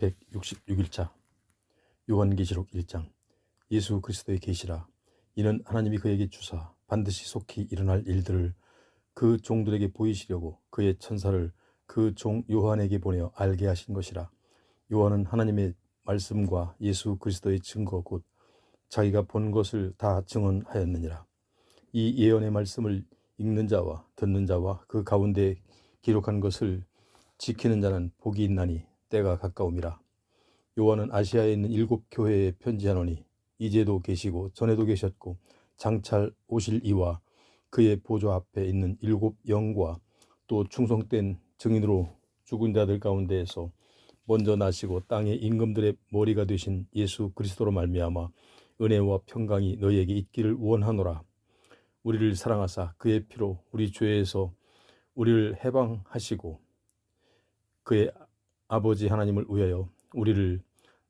166일차 요한계시록 1장. 예수 그리스도의 계시라. 이는 하나님이 그에게 주사 반드시 속히 일어날 일들을 그 종들에게 보이시려고 그의 천사를 그 종 요한에게 보내어 알게 하신 것이라. 요한은 하나님의 말씀과 예수 그리스도의 증거 곧 자기가 본 것을 다 증언하였느니라. 이 예언의 말씀을 읽는 자와 듣는 자와 그 가운데 기록한 것을 지키는 자는 복이 있나니 때가 가까움이라. 요한은 아시아에 있는 7 교회에 편지하노니 이제도 계시고 전에도 계셨고 장찰 오실 이와 그의 보좌 앞에 있는 7 영과 또 충성된 증인으로 죽은 자들 가운데에서 먼저 나시고 땅의 임금들의 머리가 되신 예수 그리스도로 말미암아 은혜와 평강이 너희에게 있기를 원하노라. 우리를 사랑하사 그의 피로 우리 죄에서 우리를 해방하시고 그의 아버지 하나님을 위하여 우리를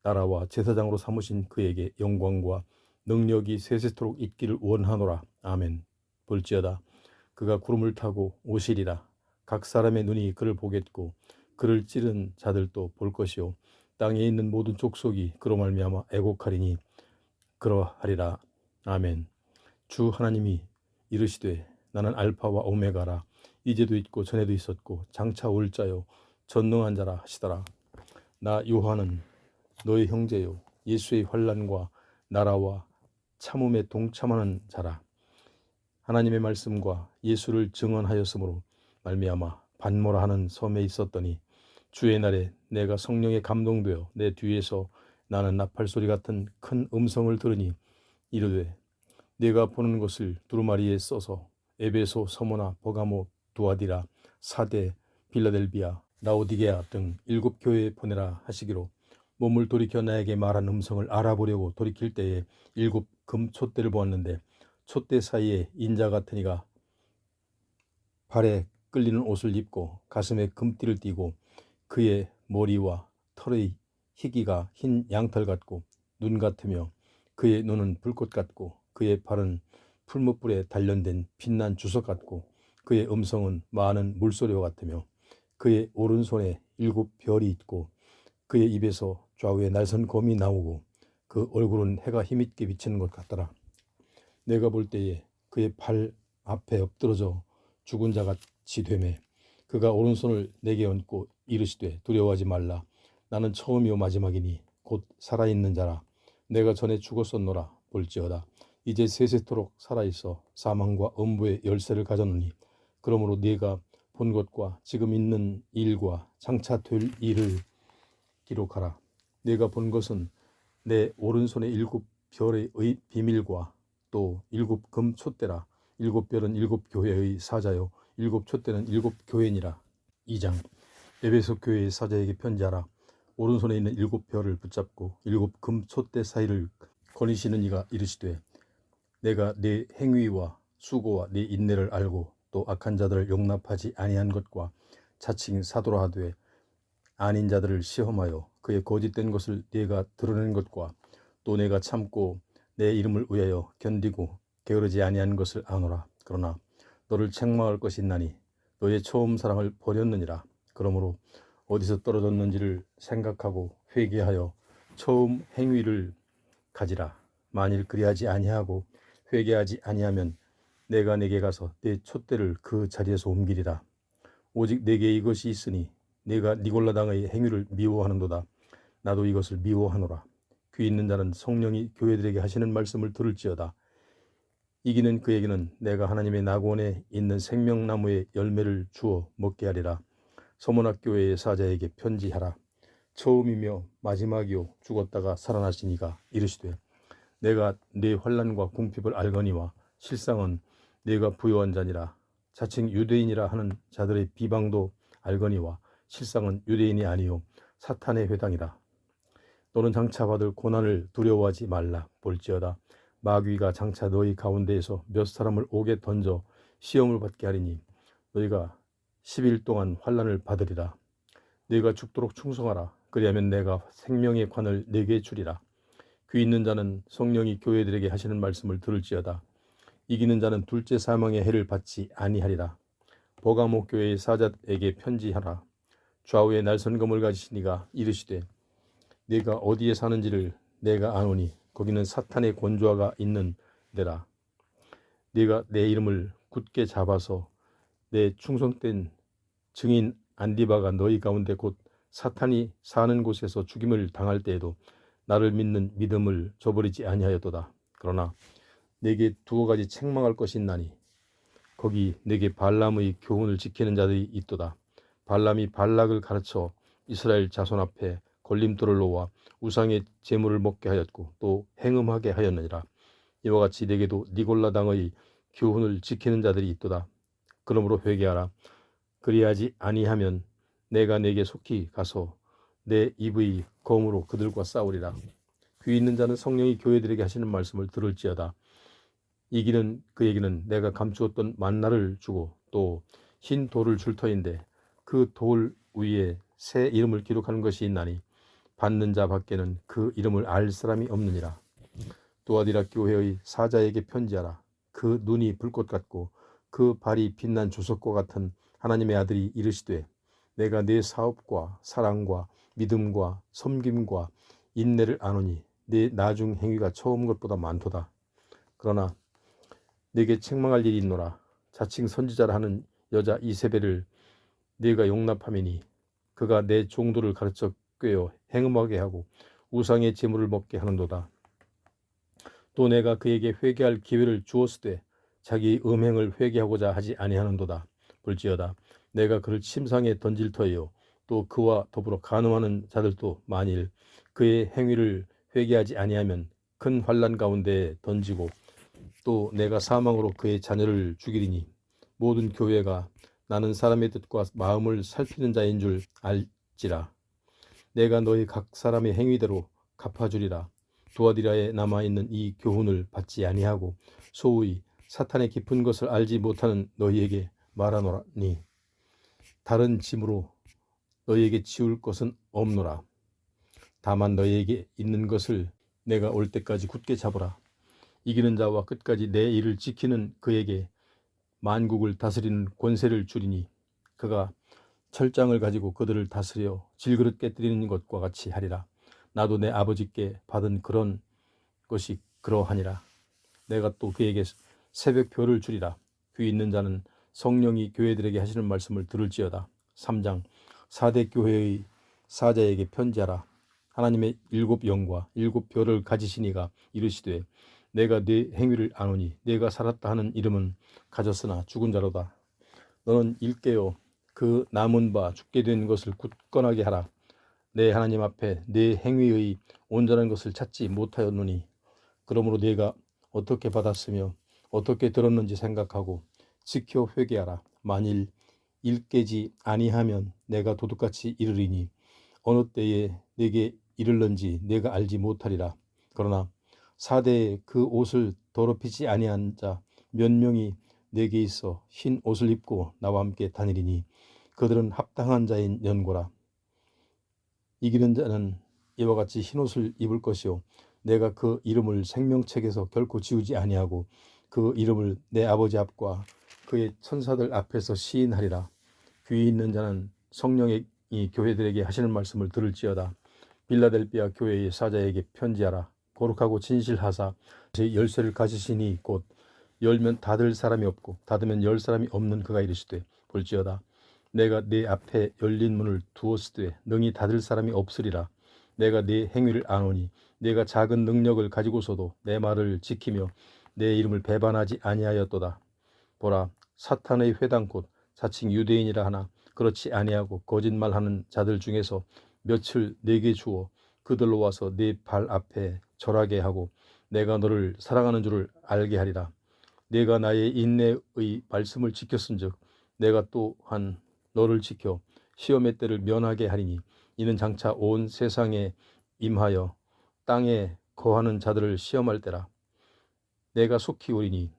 나라와 제사장으로 삼으신 그에게 영광과 능력이 세세토록 있기를 원하노라. 아멘. 볼지어다 그가 구름을 타고 오시리라. 각 사람의 눈이 그를 보겠고 그를 찌른 자들도 볼 것이요 땅에 있는 모든 족속이 그로 말미암아 애곡하리니 그러하리라. 아멘. 주 하나님이 이르시되 나는 알파와 오메가라. 이제도 있고 전에도 있었고 장차 올 자요 전능한 자라 하시더라. 나 요한은 너의 형제요 예수의 환난과 나라와 참음에 동참하는 자라. 하나님의 말씀과 예수를 증언하였으므로 말미암아 반모라 하는 섬에 있었더니 주의 날에 내가 성령에 감동되어 내 뒤에서 나는 나팔소리 같은 큰 음성을 들으니 이르되 내가 보는 것을 두루마리에 써서 에베소, 서모나, 버가모, 두아디라, 사데, 빌라델비아, 라오디게아 등 7 교회에 보내라 하시기로 몸을 돌이켜 나에게 말한 음성을 알아보려고 돌이킬 때에 7 금 촛대를 보았는데 촛대 사이에 인자 같은 이가 발에 끌리는 옷을 입고 가슴에 금띠를 띠고 그의 머리와 털의 희기가 흰 양털 같고 눈 같으며 그의 눈은 불꽃 같고 그의 발은 풀무불에 단련된 빛난 주석 같고 그의 음성은 많은 물소리와 같으며 그의 오른손에 7 별이 있고 그의 입에서 좌우에 날선 검이 나오고 그 얼굴은 해가 힘있게 비치는 것 같더라. 내가 볼 때에 그의 발 앞에 엎드러져 죽은 자같이 되매 그가 오른손을 내게 얹고 이르시되 두려워하지 말라. 나는 처음이요 마지막이니 곧 살아있는 자라. 내가 전에 죽었었노라. 볼지어다 이제 세세토록 살아있어 사망과 음부의 열쇠를 가졌노니 그러므로 네가 본 것과 지금 있는 일과 장차 될 일을 기록하라. 네가 본 것은 내 오른손에 7 별의 비밀과 또 7 금 촛대라. 7 별은 7 교회의 사자요 7 촛대는 7 교회니라. 2장. 에베소 교회의 사자에게 편지하라. 오른손에 있는 7 별을 붙잡고 7 금 촛대 사이를 거니시는 이가 이르시되 내가 네 행위와 수고와 네 인내를 알고 또 악한 자들을 용납하지 아니한 것과 자칭 사도라 하되 아닌 자들을 시험하여 그의 거짓된 것을 네가 드러낸 것과 또 내가 참고 내 이름을 위하여 견디고 게으르지 아니한 것을 아노라. 그러나 너를 책망할 것이 있나니 너의 처음 사랑을 버렸느니라. 그러므로 어디서 떨어졌는지를 생각하고 회개하여 처음 행위를 가지라. 만일 그리하지 아니하고 회개하지 아니하면 내가 네게 가서 네 촛대를 그 자리에서 옮기리라. 오직 네게 이것이 있으니 네가 니골라당의 행위를 미워하는도다. 나도 이것을 미워하노라. 귀 있는 자는 성령이 교회들에게 하시는 말씀을 들을지어다. 이기는 그에게는 내가 하나님의 낙원에 있는 생명나무의 열매를 주어 먹게 하리라. 서문학 교회의 사자에게 편지하라. 처음이며 마지막이요 죽었다가 살아나신 이가 이르시되 내가 네 환난과 궁핍을 알거니와 실상은 네가 부요한 자니라. 자칭 유대인이라 하는 자들의 비방도 알거니와 실상은 유대인이 아니요 사탄의 회당이라. 너는 장차 받을 고난을 두려워하지 말라. 볼지어다 마귀가 장차 너희 가운데에서 몇 사람을 옥에 던져 시험을 받게 하리니 너희가 10일 동안 환난을 받으리라. 네가 죽도록 충성하라. 그리하면 내가 생명의 관을 네게 주리라. 귀 있는 자는 성령이 교회들에게 하시는 말씀을 들을지어다. 이기는 자는 둘째 사망의 해를 받지 아니하리라. 버가모 교회의 사자에게 편지하라. 좌우에 날선 검을 가지신 이가 이르시되 네가 어디에 사는지를 내가 아노니 거기는 사탄의 권좌가 있는 데라. 네가 내 이름을 굳게 잡아서 내 충성된 증인 안디바가 너희 가운데 곧 사탄이 사는 곳에서 죽임을 당할 때에도 나를 믿는 믿음을 저버리지 아니하였도다. 그러나 내게 두어 가지 책망할 것이 있나니 거기 내게 발람의 교훈을 지키는 자들이 있도다. 발람이 발락을 가르쳐 이스라엘 자손 앞에 걸림돌을 놓아 우상의 제물을 먹게 하였고 또 행음하게 하였느니라. 이와 같이 내게도 니골라 당의 교훈을 지키는 자들이 있도다. 그러므로 회개하라. 그리하지 아니하면 내가 내게 속히 가서 내 입의 검으로 그들과 싸우리라. 귀 있는 자는 성령이 교회들에게 하시는 말씀을 들을지어다. 이기는 그에게는 내가 감추었던 만나를 주고 또 흰 돌을 줄 터인데 그 돌 위에 새 이름을 기록하는 것이 있나니 받는 자 밖에는 그 이름을 알 사람이 없느니라. 두아디라 교회의 사자에게 편지하라. 그 눈이 불꽃 같고 그 발이 빛난 주석과 같은 하나님의 아들이 이르시되 내가 네 사업과 사랑과 믿음과 섬김과 인내를 아노니 네 나중 행위가 처음 것보다 많도다. 그러나 네게 책망할 일이 있노라. 자칭 선지자라 하는 여자 이세벨을 네가 용납하매니 그가 내 종도를 가르쳐 꿰어 행음하게 하고 우상의 제물을 먹게 하는도다. 또 내가 그에게 회개할 기회를 주었으되 자기 음행을 회개하고자 하지 아니하는도다. 볼지어다 내가 그를 침상에 던질 터이요 또 그와 더불어 간음하는 자들도 만일 그의 행위를 회개하지 아니하면 큰 환난 가운데 던지고 또 내가 사망으로 그의 자녀를 죽이리니 모든 교회가 나는 사람의 뜻과 마음을 살피는 자인 줄 알지라. 내가 너희 각 사람의 행위대로 갚아주리라. 두아디라에 남아있는 이 교훈을 받지 아니하고 소위 사탄의 깊은 것을 알지 못하는 너희에게 말하노라니 다른 짐으로 너희에게 지울 것은 없노라. 다만 너희에게 있는 것을 내가 올 때까지 굳게 잡으라. 이기는 자와 끝까지 내 일을 지키는 그에게 만국을 다스리는 권세를 주리니 그가 철장을 가지고 그들을 다스려 질그릇 깨뜨리는 것과 같이 하리라. 나도 내 아버지께 받은 그런 것이 그러하니라. 내가 또 그에게 새벽표를 주리라. 귀 있는 자는 성령이 교회들에게 하시는 말씀을 들을지어다. 3장 4대 교회의 사자에게 편지하라. 하나님의 7 영과 7 별을 가지시니가 이르시되 내가 네 행위를 아노니 내가 살았다 하는 이름은 가졌으나 죽은 자로다. 너는 일깨어 그 남은 바 죽게 된 것을 굳건하게 하라. 내 하나님 앞에 내 행위의 온전한 것을 찾지 못하였노니 그러므로 네가 어떻게 받았으며 어떻게 들었는지 생각하고 지켜 회개하라. 만일 일깨지 아니하면 내가 도둑같이 이르리니 어느 때에 내게 이르는지 내가 알지 못하리라. 그러나 사대에 그 옷을 더럽히지 아니한 자 몇 명이 내게 있어 흰 옷을 입고 나와 함께 다니리니 그들은 합당한 자인 연고라. 이기는 자는 이와 같이 흰 옷을 입을 것이요 내가 그 이름을 생명책에서 결코 지우지 아니하고 그 이름을 내 아버지 앞과 그의 천사들 앞에서 시인하리라. 귀 있는 자는 성령이 교회들에게 하시는 말씀을 들을지어다. 빌라델비아 교회의 사자에게 편지하라. 거룩하고 진실하사 제 열쇠를 가지시니 곧 열면 닫을 사람이 없고 닫으면 열 사람이 없는 그가 이르시되 볼지어다 내가 네 앞에 열린 문을 두었으되 능히 닫을 사람이 없으리라. 내가 네 행위를 아노니 내가 작은 능력을 가지고서도 내 말을 지키며 내 이름을 배반하지 아니하였도다. 보라 사탄의 회당 곧 자칭 유대인이라 하나 그렇지 아니하고 거짓말하는 자들 중에서 며칠 내게 주어 그들로 와서 네 발 앞에 절하게 하고 내가 너를 사랑하는 줄을 알게 하리라. 내가 나의 인내의 말씀을 지켰은즉 내가 또한 너를 지켜 시험의 때를 면하게 하리니 이는 장차 온 세상에 임하여 땅에 거하는 자들을 시험할 때라. 내가 속히 오리니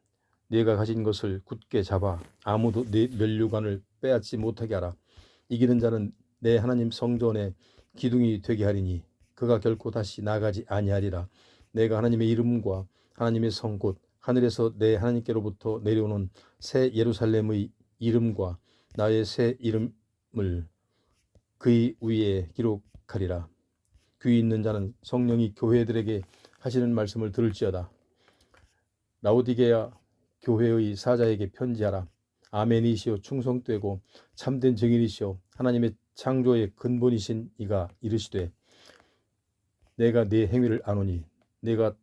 내가 가진 것을 굳게 잡아 아무도 네 면류관을 빼앗지 못하게 하라. 이기는 자는 내 하나님 성전의 기둥이 되게 하리니 그가 결코 다시 나가지 아니하리라. 내가 하나님의 이름과 하나님의 성 곧 하늘에서 내 하나님께로부터 내려오는 새 예루살렘의 이름과 나의 새 이름을 그의 위에 기록하리라. 귀 있는 자는 성령이 교회들에게 하시는 말씀을 들을지어다. 라오디게아 교회의 사자에게 편지하라. 아멘이시오 충성되고 참된 증인이시오 하나님의 창조의 근본이신 이가 이르시되 내가 네 행위를 아노니 내가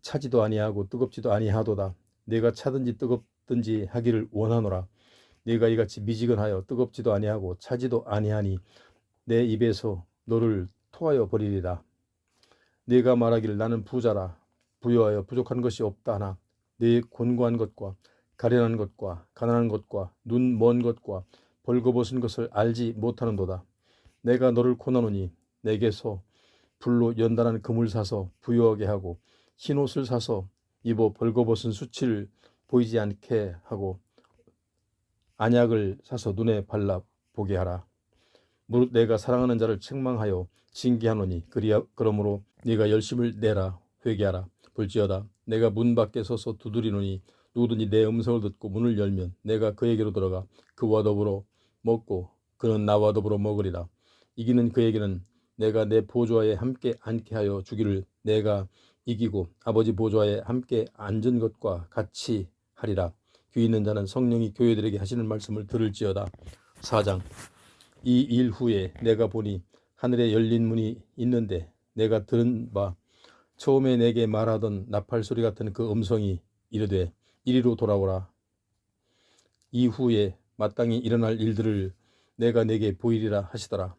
차지도 아니하고 뜨겁지도 아니하도다. 내가 차든지 뜨겁든지 하기를 원하노라. 내가 이같이 미지근하여 뜨겁지도 아니하고 차지도 아니하니 내 입에서 너를 토하여 버리리라. 내가 말하기를 나는 부자라 부여하여 부족한 것이 없다 하나 내 곤고한 것과 가련한 것과 가난한 것과 눈 먼 것과 벌거벗은 것을 알지 못하는도다. 내가 너를 고나노니 내게서 불로 연단한 금을 사서 부유하게 하고 흰 옷을 사서 입어 벌거벗은 수치를 보이지 않게 하고 안약을 사서 눈에 발라 보게 하라. 무릇 내가 사랑하는 자를 책망하여 징계하노니 그러므로 네가 열심을 내라. 회개하라. 볼지어다 내가 문 밖에 서서 두드리노니 누구든지 내 음성을 듣고 문을 열면 내가 그에게로 들어가 그와 더불어 먹고 그는 나와 더불어 먹으리라. 이기는 그에게는 내가 내 보좌에 함께 앉게 하여 주기를 내가 이기고 아버지 보좌에 함께 앉은 것과 같이 하리라. 귀 있는 자는 성령이 교회들에게 하시는 말씀을 들을지어다. 4장. 이 일 후에 내가 보니 하늘에 열린 문이 있는데 내가 들은 바 처음에 내게 말하던 나팔 소리 같은 그 음성이 이르되 이리로 돌아오라. 이후에 마땅히 일어날 일들을 내가 내게 보이리라 하시더라.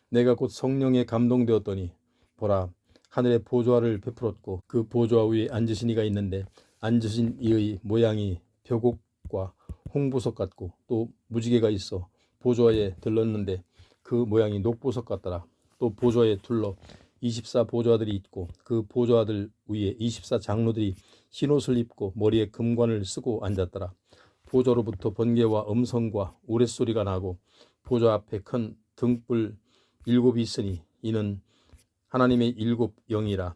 내가 곧 성령에 감동되었더니 보라 하늘에 보좌를 베풀었고 그 보좌 위에 앉으신 이가 있는데 앉으신 이의 모양이 벼곡과 홍보석 같고 또 무지개가 있어 보좌에 들렀는데 그 모양이 녹보석 같더라. 또 보좌에 둘러 24 보좌들이 있고 그 보좌들 위에 24 장로들이 흰옷을 입고 머리에 금관을 쓰고 앉았더라. 보좌로부터 번개와 음성과 우레소리가 나고 보좌 앞에 큰 등불 7이 있으니 이는 하나님의 7 영이라.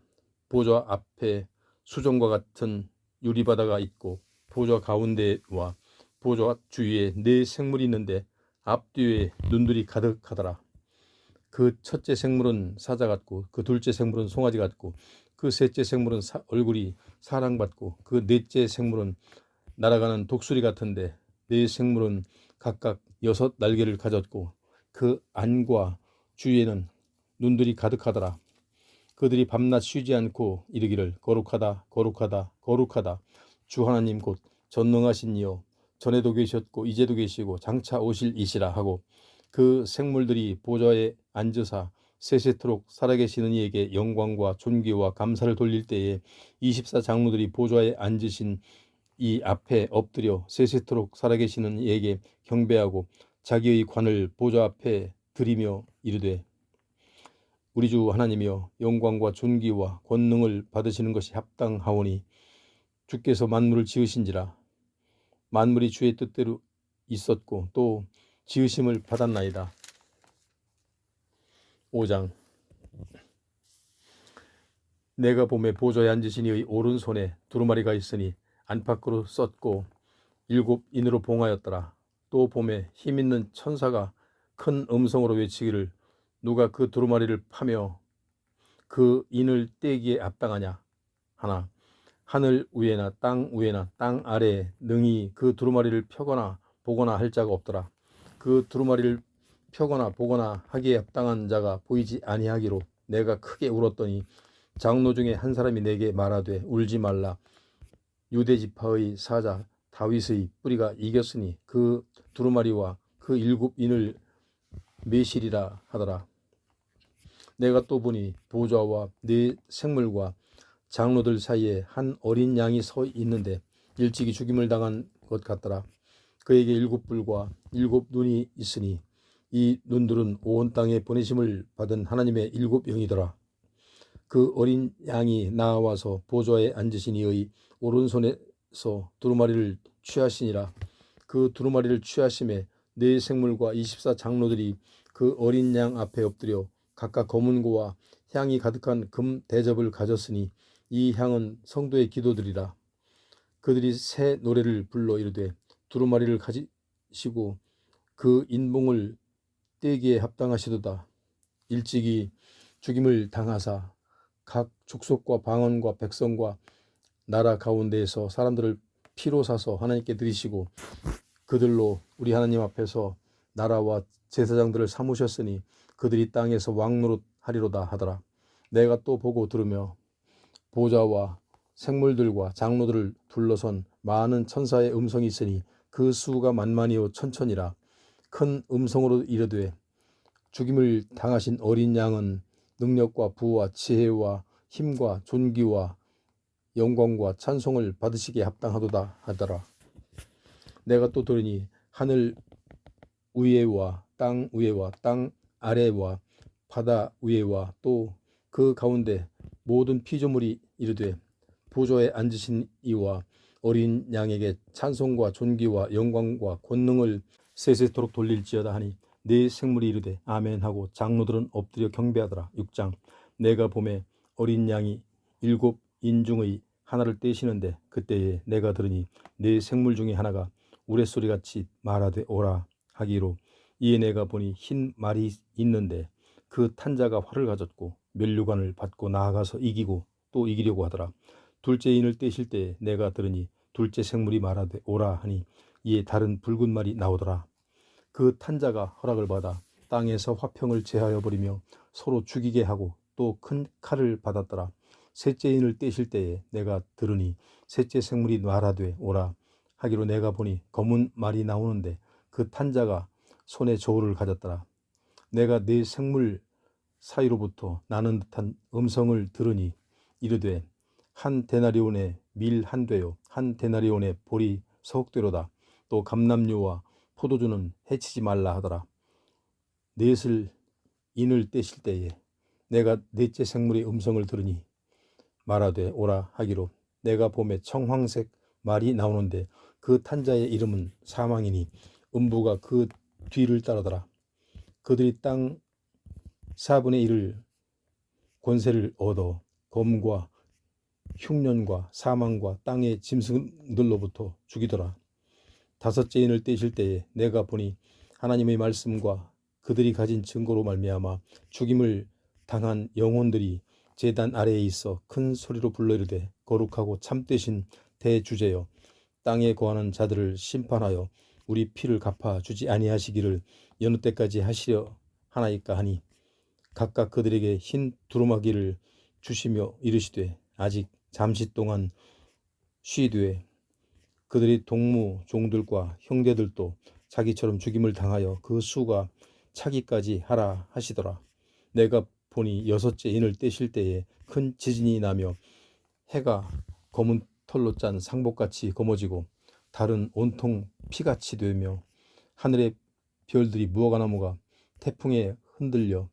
보좌 앞에 수정과 같은 유리바다가 있고 보좌 가운데와 보좌 주위에 4 생물이 있는데 앞뒤에 눈들이 가득하더라. 그 첫째 생물은 사자 같고 그 둘째 생물은 송아지 같고 그 셋째 생물은 얼굴이 사랑받고 그 넷째 생물은 날아가는 독수리 같은데 4 생물은 각각 6 날개를 가졌고 그 안과 주위에는 눈들이 가득하더라. 그들이 밤낮 쉬지 않고 이르기를 거룩하다 거룩하다 거룩하다 주 하나님 곧 전능하신 이여 전에도 계셨고 이제도 계시고 장차 오실 이시라 하고 그 생물들이 보좌에 앉으사 세세토록 살아계시는 이에게 영광과 존귀와 감사를 돌릴 때에 24 장로들이 보좌에 앉으신 이 앞에 엎드려 세세토록 살아계시는 이에게 경배하고 자기의 관을 보좌 앞에 드리며 이르되 우리 주 하나님이여 영광과 존귀와 권능을 받으시는 것이 합당하오니 주께서 만물을 지으신지라. 만물이 주의 뜻대로 있었고 또 지으심을 받았나이다. 5장. 내가 보매 보좌에 앉으신 이의 오른손에 두루마리가 있으니 안팎으로 썼고 7 인으로 봉하였더라. 또 보매 힘있는 천사가 큰 음성으로 외치기를 누가 그 두루마리를 파며 그 인을 떼기에 합당하냐 하나 하늘 위에나 땅 위에나 땅 아래에 능히 그 두루마리를 펴거나 보거나 할 자가 없더라. 그 두루마리를 펴거나 보거나 하기에 합당한 자가 보이지 아니하기로 내가 크게 울었더니 장로 중에 한 사람이 내게 말하되 울지 말라. 유대 지파의 사자 다윗의 뿌리가 이겼으니 그 두루마리와 그 7 인을 매시리라 하더라. 내가 또 보니 보좌와 4 생물과 장로들 사이에 한 어린 양이 서 있는데 일찍이 죽임을 당한 것 같더라. 그에게 7 뿔과 7 눈이 있으니 이 눈들은 온 땅에 보내심을 받은 하나님의 7 영이더라. 그 어린 양이 나와서 보좌에 앉으신 이의 오른손에서 두루마리를 취하시니라. 그 두루마리를 취하심에 4 생물과 24 장로들이 그 어린 양 앞에 엎드려 각각 검은고와 향이 가득한 금 대접을 가졌으니 이 향은 성도의 기도들이라. 그들이 새 노래를 불러 이르되 두루마리를 가지시고 그 인봉을 떼기에 합당하시도다. 일찍이 죽임을 당하사 각 족속과 방언과 백성과 나라 가운데에서 사람들을 피로 사서 하나님께 드리시고 그들로 우리 하나님 앞에서 나라와 제사장들을 삼으셨으니 그들이 땅에서 왕노릇 하리로다 하더라. 내가 또 보고 들으며 보좌와 생물들과 장로들을 둘러선 많은 천사의 음성이 있으니 그 수가 만만이요 천천이라. 큰 음성으로 이르되 죽임을 당하신 어린 양은 능력과 부와 지혜와 힘과 존귀와 영광과 찬송을 받으시기에 합당하도다 하더라. 내가 또 들으니 하늘 위에와 땅 위에와 땅 아래와 바다 위에와 또 그 가운데 모든 피조물이 이르되 보좌에 앉으신 이와 어린 양에게 찬송과 존귀와 영광과 권능을 세세토록 돌릴지어다 하니 네 생물이 이르되 아멘 하고 장로들은 엎드려 경배하더라. 6장. 내가 보매 어린 양이 7 인중의 하나를 떼시는데 그때에 내가 들으니 네 생물 중에 하나가 우레소리같이 말하되 오라 하기로 이에 내가 보니 흰 말이 있는데 그 탄자가 활을 가졌고 면류관을 받고 나아가서 이기고 또 이기려고 하더라. 둘째 인을 떼실 때에 내가 들으니 둘째 생물이 말하되 오라 하니 이에 다른 붉은 말이 나오더라. 그 탄자가 허락을 받아 땅에서 화평을 제하여 버리며 서로 죽이게 하고 또 큰 칼을 받았더라. 셋째 인을 떼실 때에 내가 들으니 셋째 생물이 말하되 오라 하기로 내가 보니 검은 말이 나오는데 그 탄자가 손에 저울을 가졌더라. 내가 네 생물 사이로부터 나는 듯한 음성을 들으니 이르되 한 데나리온의 밀 한 되요 한 데나리온의 보리 서옥되로다. 또 감람류와 포도주는 해치지 말라 하더라. 넷을 인을 떼실 때에 내가 넷째 생물의 음성을 들으니 말하되 오라 하기로 내가 봄에 청황색 말이 나오는데 그 탄자의 이름은 사망이니 음부가 그 뒤를 따르더라. 그들이 땅 4분의 1을 권세를 얻어 검과 흉년과 사망과 땅의 짐승들로부터 죽이더라. 다섯째 인을 떼실 때에 내가 보니 하나님의 말씀과 그들이 가진 증거로 말미암아 죽임을 당한 영혼들이 제단 아래에 있어 큰 소리로 불러 이르되 거룩하고 참되신 대주제여 땅에 거하는 자들을 심판하여 우리 피를 갚아 주지 아니하시기를 여느 때까지 하시려 하나이까 하니 각각 그들에게 흰 두루마기를 주시며 이르시되 아직 잠시 동안 쉬되 그들이 동무 종들과 형제들도 자기처럼 죽임을 당하여 그 수가 차기까지 하라 하시더라. 내가 보니 여섯째 인을 떼실 때에 큰 지진이 나며 해가 검은 털로 짠 상복같이 검어지고 달은 온통 피같이 되며 하늘의 별들이 무화과나무가 태풍에 흔들려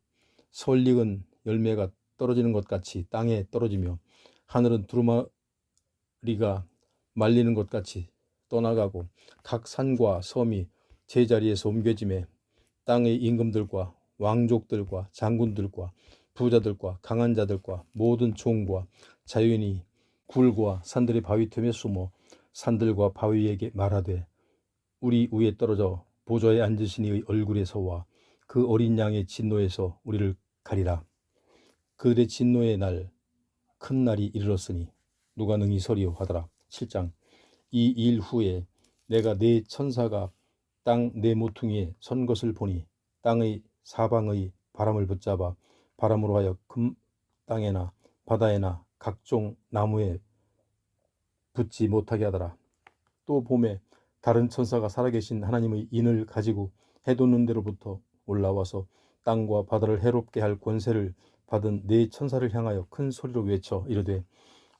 설익은 열매가 떨어지는 것 같이 땅에 떨어지며 하늘은 두루마리가 말리는 것 같이 떠나가고 각 산과 섬이 제자리에서 옮겨짐에 땅의 임금들과 왕족들과 장군들과 부자들과 강한 자들과 모든 종과 자연이 굴과 산들의 바위 틈에 숨어 산들과 바위에게 말하되 우리 위에 떨어져 보좌에 앉으신 이의 얼굴에서와 그 어린 양의 진노에서 우리를 가리라. 그들의 진노의 날 큰 날이 이르렀으니 누가 능히 서리요 하더라. 7장. 이 일 후에 내가 네 천사가 땅 네 모퉁이에 선 것을 보니 땅의 사방의 바람을 붙잡아 바람으로 하여 금 땅에나 바다에나 각종 나무에 붙지 못하게 하더라. 또 봄에 다른 천사가 살아계신 하나님의 인을 가지고 해돋는 데로부터 올라와서 땅과 바다를 해롭게 할 권세를 받은 네 천사를 향하여 큰 소리로 외쳐 이르되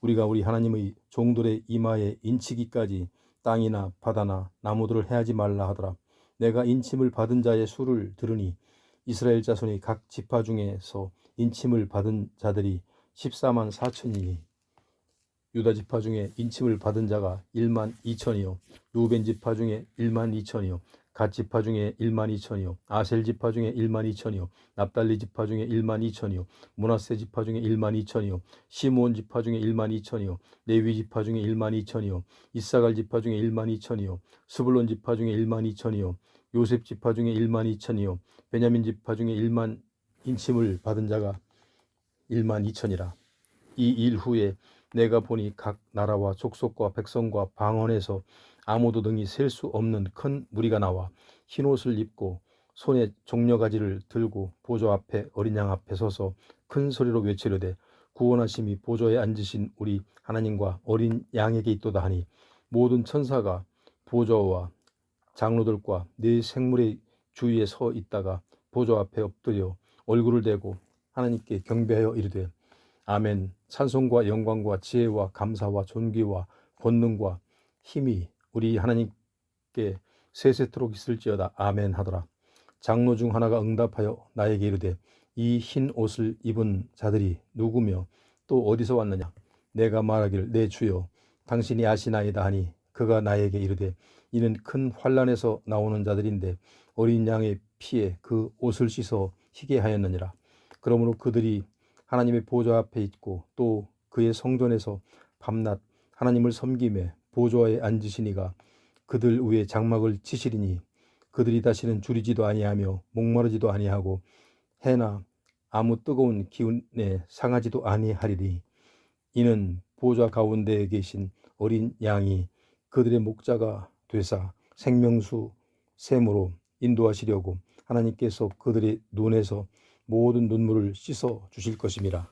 우리가 우리 하나님의 종들의 이마에 인치기까지 땅이나 바다나 나무들을 해하지 말라 하더라. 내가 인침을 받은 자의 수를 들으니 이스라엘 자손이 각 지파 중에서 인침을 받은 자들이 14만 4천이니 유다 지파 중에 인침을 받은 자가 1만 2천이요 루벤 지파 중에 1만 2천이요 갓 지파 중에 1만 2천이요 아셀 지파 중에 1만 2천이요 납달리 지파 중에 1만 2천이요 므낫세 지파 중에 1만 2천이요 시므온 지파 중에 1만 2천이요 레위 지파 중에 1만 2천이요 이사갈 지파 중에 1만 2천이요 스불론 지파 중에 1만 2천이요 요셉 지파 중에 1만 2천이요 베냐민 지파 중에 1만 인침을 받은 자가 1만 2천이라. 이 일 후에 내가 보니 각 나라와 족속과 백성과 방언에서 아무도 능히 셀 수 없는 큰 무리가 나와 흰옷을 입고 손에 종려가지를 들고 보좌 앞에 어린 양 앞에 서서 큰 소리로 외치려되 구원하심이 보좌에 앉으신 우리 하나님과 어린 양에게 있도다 하니 모든 천사가 보좌와 장로들과 네 생물의 주위에 서 있다가 보좌 앞에 엎드려 얼굴을 대고 하나님께 경배하여 이르되 아멘. 찬송과 영광과 지혜와 감사와 존귀와 권능과 힘이 우리 하나님께 세세토록 있을지어다. 아멘 하더라. 장로 중 하나가 응답하여 나에게 이르되 이 흰 옷을 입은 자들이 누구며 또 어디서 왔느냐? 내가 말하기를 내 주여 당신이 아시나이다 하니 그가 나에게 이르되 이는 큰 환난에서 나오는 자들인데 어린 양의 피에 그 옷을 씻어 희게 하였느니라. 그러므로 그들이 하나님의 보좌 앞에 있고 또 그의 성전에서 밤낮 하나님을 섬김에 보좌에 앉으시니가 그들 위에 장막을 치시리니 그들이 다시는 줄이지도 아니하며 목마르지도 아니하고 해나 아무 뜨거운 기운에 상하지도 아니하리니 이는 보좌 가운데에 계신 어린 양이 그들의 목자가 되사 생명수 샘으로 인도하시려고 하나님께서 그들의 눈에서 모든 눈물을 씻어 주실 것임이라.